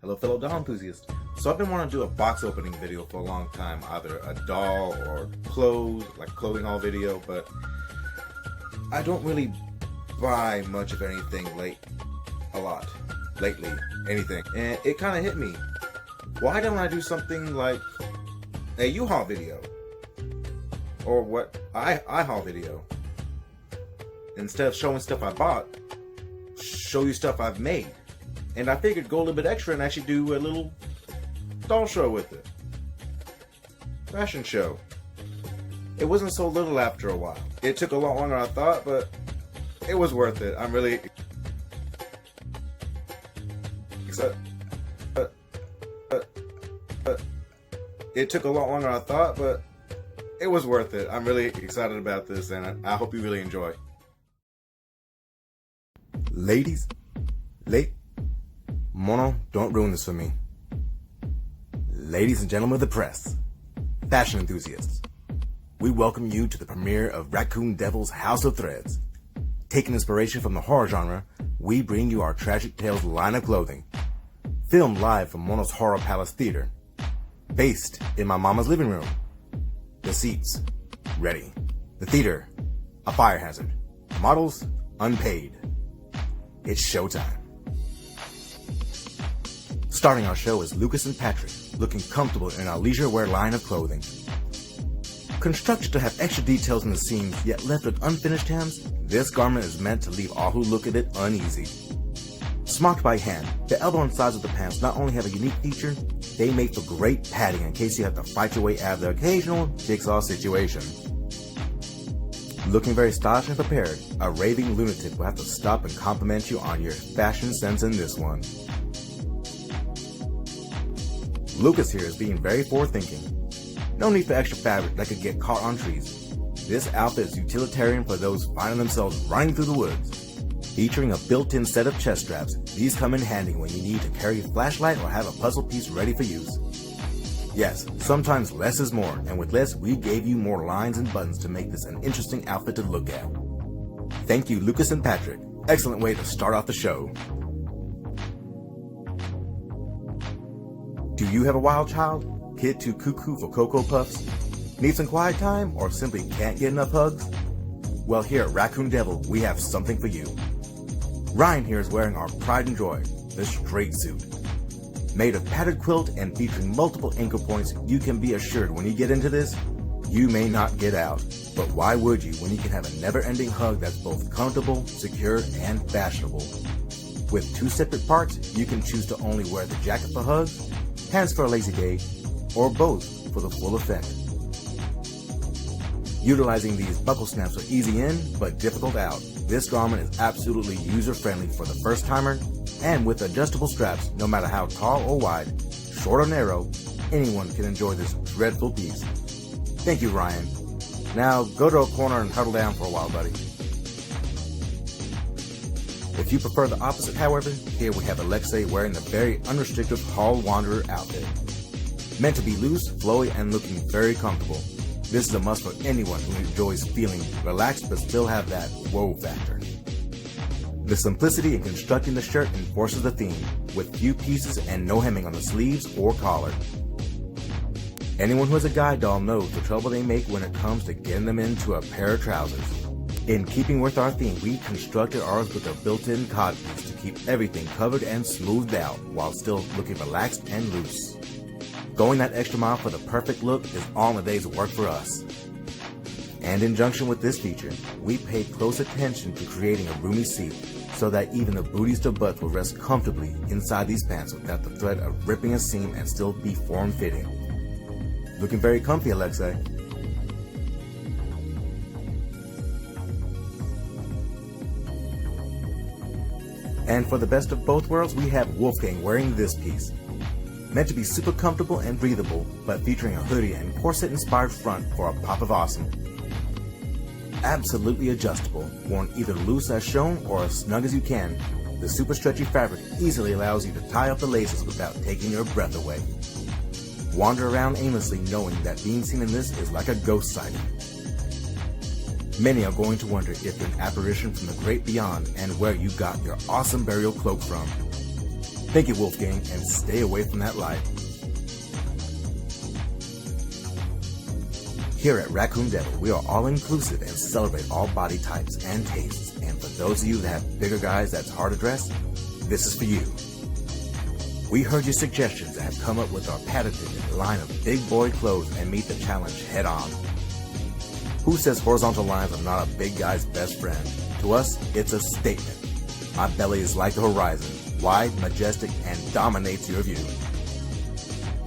Hello fellow doll enthusiasts. So I've been wanting to do a box opening video for a long time, either a doll or clothes, like clothing haul video, but I don't really buy much of anything lately, anything. And it kind of hit me. Why don't I do something like a U-Haul video? Or what I haul video. Instead of showing stuff I bought, show you stuff I've made. And I figured go a little bit extra and actually do a little doll show with it. Fashion show. It wasn't so little after a while. It took a lot longer than I thought, but it was worth it. I'm really excited. It took a lot longer than I thought, but it was worth it. I'm really excited about this, and I hope you really enjoy. Ladies, Mono, don't ruin this for me. Ladies and gentlemen of the press, fashion enthusiasts, we welcome you to the premiere of Raccoon Devil's House of Threads. Taking inspiration from the horror genre, we bring you our Tragic Tales line of clothing. Filmed live from Mono's Horror Palace Theater. Based in my mama's living room. The seats, ready. The theater, a fire hazard. The models, unpaid. It's showtime. Starting our show is Lucas and Patrick, looking comfortable in our leisure wear line of clothing. Constructed to have extra details in the seams, yet left with unfinished hems, this garment is meant to leave all who look at it uneasy. Smocked by hand, the elbow and sides of the pants not only have a unique feature, they make for great padding in case you have to fight your way out of the occasional jigsaw situation. Looking very stylish and prepared, a raving lunatic will have to stop and compliment you on your fashion sense in this one. Lucas here is being very forward-thinking. No need for extra fabric that could get caught on trees. This outfit is utilitarian for those finding themselves running through the woods. Featuring a built-in set of chest straps, these come in handy when you need to carry a flashlight or have a puzzle piece ready for use. Yes, sometimes less is more, and with less, we gave you more lines and buttons to make this an interesting outfit to look at. Thank you, Lucas and Patrick. Excellent way to start off the show. Do you have a wild child? Kid too cuckoo for Cocoa Puffs? Need some quiet time, or simply can't get enough hugs? Well, here at Raccoon Devil, we have something for you. Ryan here is wearing our pride and joy, the straight suit. Made of padded quilt and featuring multiple anchor points, you can be assured when you get into this, you may not get out. But why would you when you can have a never-ending hug that's both comfortable, secure, and fashionable? With two separate parts, you can choose to only wear the jacket for hugs, pants for a lazy day, or both for the full effect. Utilizing these buckle snaps are easy in, but difficult out. This garment is absolutely user-friendly for the first-timer, and with adjustable straps, no matter how tall or wide, short or narrow, anyone can enjoy this dreadful piece. Thank you, Ryan. Now, go to a corner and huddle down for a while, buddy. If you prefer the opposite, however, here we have Alexi wearing the very unrestricted Hall Wanderer outfit. Meant to be loose, flowy, and looking very comfortable. This is a must for anyone who enjoys feeling relaxed but still have that whoa factor. The simplicity in constructing the shirt enforces the theme, with few pieces and no hemming on the sleeves or collar. Anyone who has a guide doll knows the trouble they make when it comes to getting them into a pair of trousers. In keeping with our theme, we constructed ours with a built-in cod piece to keep everything covered and smoothed out while still looking relaxed and loose. Going that extra mile for the perfect look is all in a day's work for us. And in junction with this feature, we paid close attention to creating a roomy seat so that even the booties to butts will rest comfortably inside these pants without the threat of ripping a seam and still be form-fitting. Looking very comfy, Alexi. And for the best of both worlds, we have Wolfgang wearing this piece. Meant to be super comfortable and breathable, but featuring a hoodie and corset-inspired front for a pop of awesome. Absolutely adjustable, worn either loose as shown or as snug as you can, the super stretchy fabric easily allows you to tie up the laces without taking your breath away. Wander around aimlessly knowing that being seen in this is like a ghost sighting. Many are going to wonder if you're an apparition from the great beyond and where you got your awesome burial cloak from. Thank you, Wolfgang, and stay away from that light. Here at Raccoon Devil, we are all-inclusive and celebrate all body types and tastes. And for those of you that have bigger guys that's hard to dress, this is for you. We heard your suggestions and have come up with our patented line of big boy clothes and meet the challenge head on. Who says horizontal lines are not a big guy's best friend? To us, it's a statement. My belly is like the horizon, wide, majestic, and dominates your view.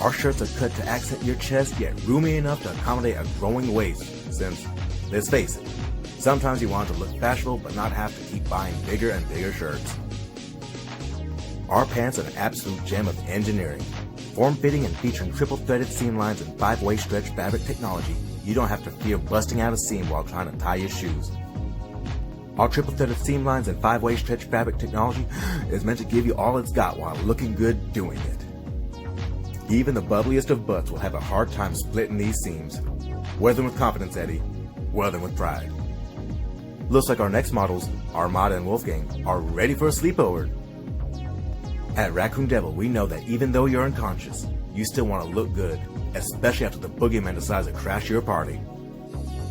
Our shirts are cut to accent your chest, yet roomy enough to accommodate a growing waist, since, let's face it, sometimes you want to look fashionable but not have to keep buying bigger and bigger shirts. Our pants are an absolute gem of engineering. Form-fitting and featuring triple-threaded seam lines and 5-way stretch fabric technology, you don't have to fear busting out a seam while trying to tie your shoes. Our triple-threaded seam lines and 5-way stretch fabric technology is meant to give you all it's got while looking good doing it. Even the bubbliest of butts will have a hard time splitting these seams. Wear them with confidence, Eddie. Wear them with pride. Looks like our next models, Armada and Wolfgang, are ready for a sleepover. At Raccoon Devil, we know that even though you're unconscious, you still want to look good, especially after the boogeyman decides to crash your party.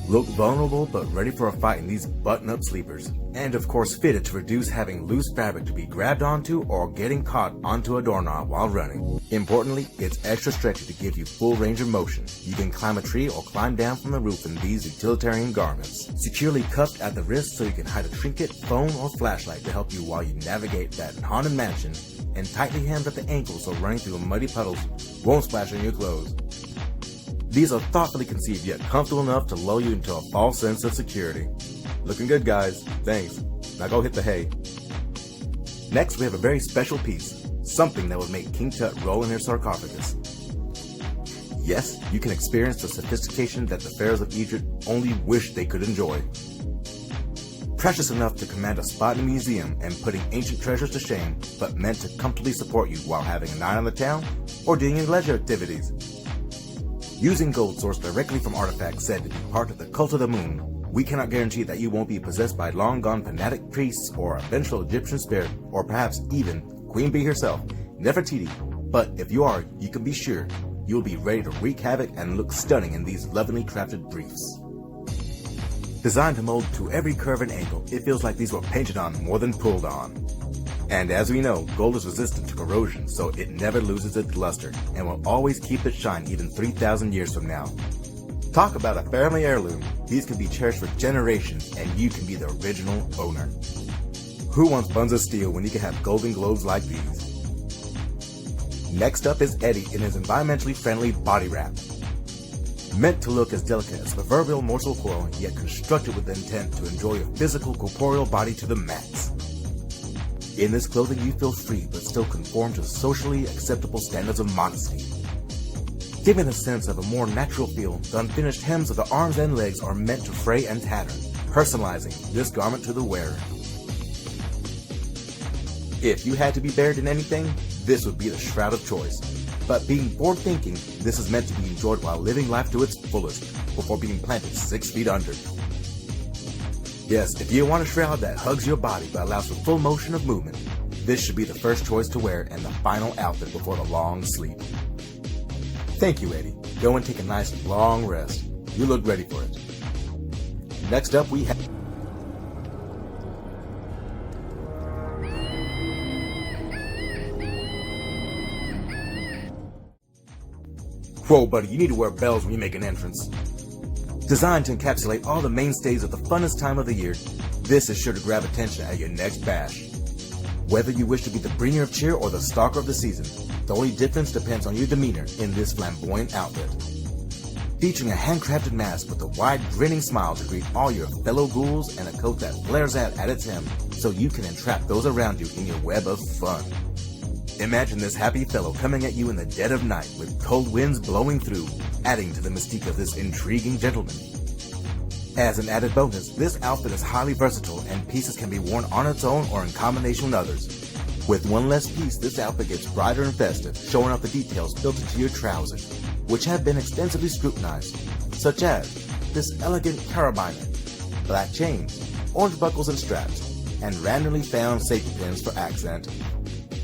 Look vulnerable but ready for a fight in these button-up sleepers, and of course fitted to reduce having loose fabric to be grabbed onto or getting caught onto a doorknob while running. Importantly, it's extra stretchy to give you full range of motion. You can climb a tree or climb down from the roof in these utilitarian garments. Securely cuffed at the wrist so you can hide a trinket, phone, or flashlight to help you while you navigate that haunted mansion, and tightly hemmed at the ankles so running through muddy puddles won't splash on your clothes. These are thoughtfully conceived yet comfortable enough to lull you into a false sense of security. Looking good, guys. Thanks. Now go hit the hay. Next, we have a very special piece. Something that would make King Tut roll in their sarcophagus. Yes, you can experience the sophistication that the pharaohs of Egypt only wished they could enjoy. Precious enough to command a spot in a museum and putting ancient treasures to shame, but meant to comfortably support you while having a night on the town or doing your leisure activities. Using gold sourced directly from artifacts said to be part of the cult of the moon, we cannot guarantee that you won't be possessed by long-gone fanatic priests or a vengeful Egyptian spirit, or perhaps even Queen Bee herself, Nefertiti. But if you are, you can be sure you'll be ready to wreak havoc and look stunning in these lovingly crafted briefs. Designed to mold to every curve and angle, it feels like these were painted on more than pulled on. And as we know, gold is resistant to corrosion, so it never loses its luster, and will always keep its shine even 3,000 years from now. Talk about a family heirloom. These can be cherished for generations, and you can be the original owner. Who wants buns of steel when you can have golden globes like these? Next up is Eddie in his environmentally friendly body wrap. Meant to look as delicate as a proverbial morsel of coral, yet constructed with the intent to enjoy your physical corporeal body to the max. In this clothing, you feel free but still conform to socially acceptable standards of modesty. Giving a sense of a more natural feel, the unfinished hems of the arms and legs are meant to fray and tatter, personalizing this garment to the wearer. If you had to be buried in anything, this would be the shroud of choice. But being forward-thinking, this is meant to be enjoyed while living life to its fullest, before being planted 6 feet under. Yes, if you want a shroud that hugs your body but allows for full motion of movement, this should be the first choice to wear and the final outfit before the long sleep. Thank you, Eddie. Go and take a nice long rest. You look ready for it. Next up we have... Whoa, buddy, you need to wear bells when you make an entrance. Designed to encapsulate all the mainstays of the funnest time of the year, this is sure to grab attention at your next bash. Whether you wish to be the bringer of cheer or the stalker of the season, the only difference depends on your demeanor in this flamboyant outfit. Featuring a handcrafted mask with a wide grinning smile to greet all your fellow ghouls and a coat that flares out at its hem so you can entrap those around you in your web of fun. Imagine this happy fellow coming at you in the dead of night with cold winds blowing through, adding to the mystique of this intriguing gentleman. As an added bonus, this outfit is highly versatile and pieces can be worn on its own or in combination with others. With one less piece, this outfit gets brighter and festive, showing off the details built into your trousers, which have been extensively scrutinized, such as this elegant carabiner, black chains, orange buckles and straps, and randomly found safety pins for accent.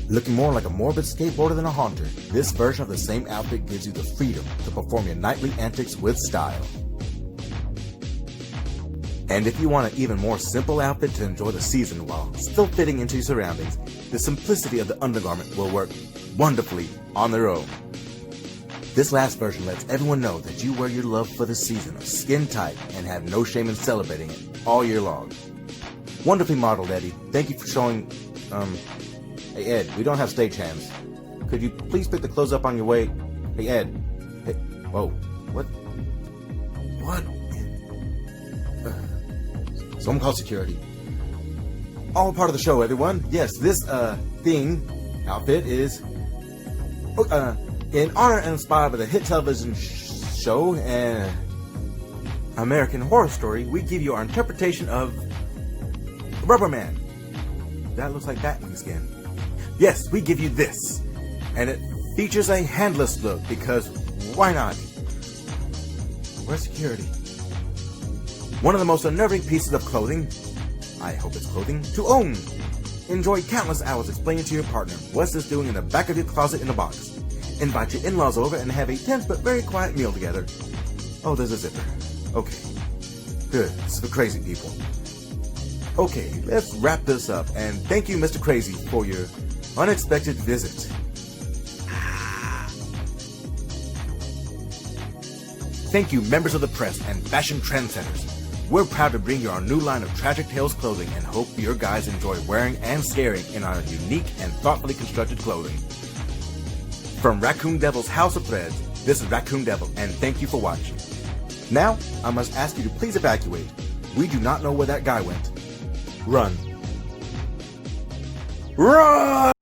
Looking more like a morbid skateboarder than a haunter, this version of the same outfit gives you the freedom to perform your nightly antics with style. And if you want an even more simple outfit to enjoy the season while still fitting into your surroundings, the simplicity of the undergarment will work wonderfully on their own. This last version lets everyone know that you wear your love for the season of skin tight and have no shame in celebrating it all year long. Wonderfully modeled, Eddie. Thank you for showing, Hey Ed, we don't have stagehands. Could you please pick the clothes up on your way? Hey Ed. Hey, whoa, what? Someone call security. All part of the show, everyone. Yes, this, outfit is, in honor and inspired by the hit television show and American Horror Story, we give you our interpretation of Rubber Man. That looks like Batwing skin. Yes, we give you this. And it features a handless look because why not? Where's security? One of the most unnerving pieces of clothing, I hope it's clothing, to own. Enjoy countless hours explaining to your partner what's this doing in the back of your closet in a box. Invite your in-laws over and have a tense but very quiet meal together. Oh, there's a zipper. Okay. Good. This is for crazy people. Okay, let's wrap this up. And thank you, Mr. Crazy, for your unexpected visit. Thank you, members of the press and fashion trendsetters. We're proud to bring you our new line of Tragic Tales clothing and hope your guys enjoy wearing and staring in our unique and thoughtfully constructed clothing. From Raccoon Devil's House of Threads, this is Raccoon Devil, and thank you for watching. Now, I must ask you to please evacuate. We do not know where that guy went. Run. Run!